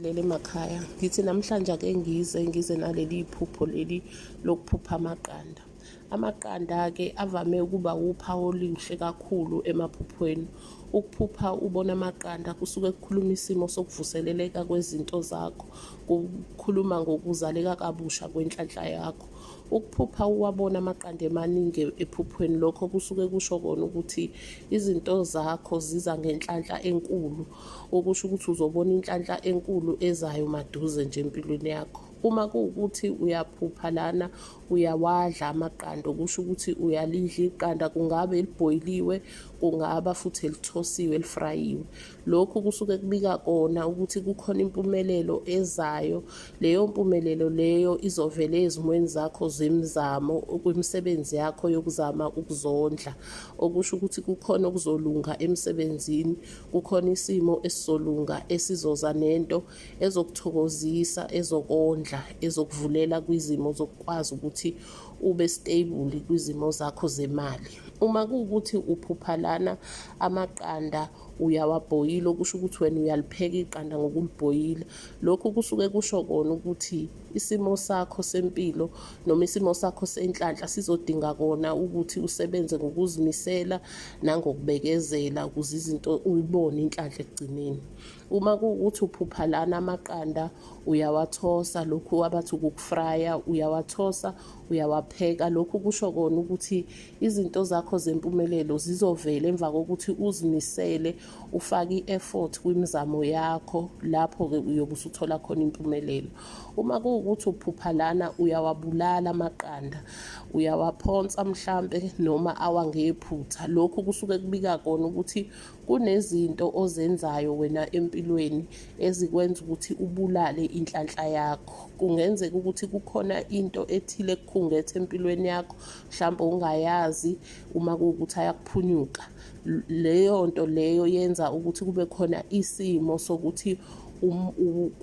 Lele emakhaya ngithi namhlanje ake ngize naleli iphupho leli lokuphupha amaqanda. Amaqanda-ke avame ukuba uphawu oluhle kakhulu emaphuphweni. Ukuphupha ubona amaqanda kusuke kukhuluma isimo sokuvuseleleka kwezinto zakho, kukhuluma ngokuzaleka kabusha kwenhlanhla yakho. Ukuphupha uwabona amaqanda emaningi ephuphweni, lokho kusuke kusho kona ukuthi izinto zakho ziza ngenhlanhla enkulu, okusho ukuthi uzobona inhlanhla enkulu ezayo maduze nje empilweni yakho. Uma kuwukuthi uyaphupha lana uyawadla amaqanda, okusho ukuthi uyalidla iqanda, kungabe elibhoyiliwe, kungaba futhi elithosiwe, elifrayiwe. Lokhu kusuke kubika kona ukuthi kukhona impumelelo ezayo. Leyo mpumelelo leyo izovela ezimweni zakho zemizamo, kwimisebenzi yakho yokuzama ukuzondla, okusho ukuthi kukhona okuzolunga emsebenzini, kukhona isimo esizolunga esizoza nento ezokuthokozisa, ezokondla, ezokuvulela kwizimo zokukwazi ukuthi ube stable kwizimo zakho zemali. Uma kuwukuthi uphupha lana amaqanda uyawabhoyila, okusho ukuthi wena uyalipheka iqanda ngokulibhoyila. Lokhu kusuke kusho kona ukuthi isimo sakho sempilo noma isimo sakho senhlanhla sizodinga kona ukuthi usebenze ngokuzimisela nangokubekezela ukuze izinto uyibone inhlanhla ekugcineni. Uma kuwukuthi uphupha lana amaqanda uyawathosa, lokhu abathi ukukufraya, uyawathosa, uyawapheka. Lokhu kusho kona ukuthi izinto zakho zempumelelo zizovela emva kokuthi uzimisele, ufake i-effort kwimizamo yakho. Lapho-ke uyobe usuthola khona impumelelo. Uma kuwukuthi uphupha lana uyawabulala amaqanda, uyawaphonsa mhlampe noma awangephutha. Lokhu kusuke kubika kona ukuthi kunezinto ozenzayo wena empilweni ezikwenza ukuthi ubulale inhlanhla yakho. Kungenzeka ukuthi kukhona into ethile ekukhungethe empilweni yakho, mhlawumbe ungayazi. Uma kuwukuthi ayakuphunyuka, leyo nto leyo yenza ukuthi kube khona isimo sokuthi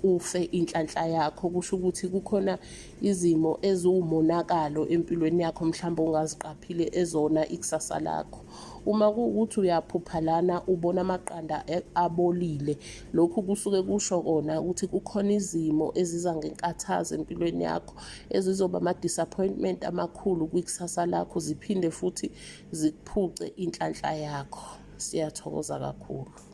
ufe inhlanhla yakho. Kusho ukuthi kukhona izimo eziwumonakalo empilweni yakho, mhlawumbe ungaziqaphile ezona ikusasa lakho. Uma kuwukuthi uyaphupha lana ubona amaqanda abolile, lokhu kusuke kusho kona ukuthi kukhona izimo eziza ngenkathazo empilweni yakho, ezizoba ama-disappointment amakhulu kwikusasa lakho, ziphinde futhi zikuphuce inhlanhla yakho. Siyathokoza kakhulu.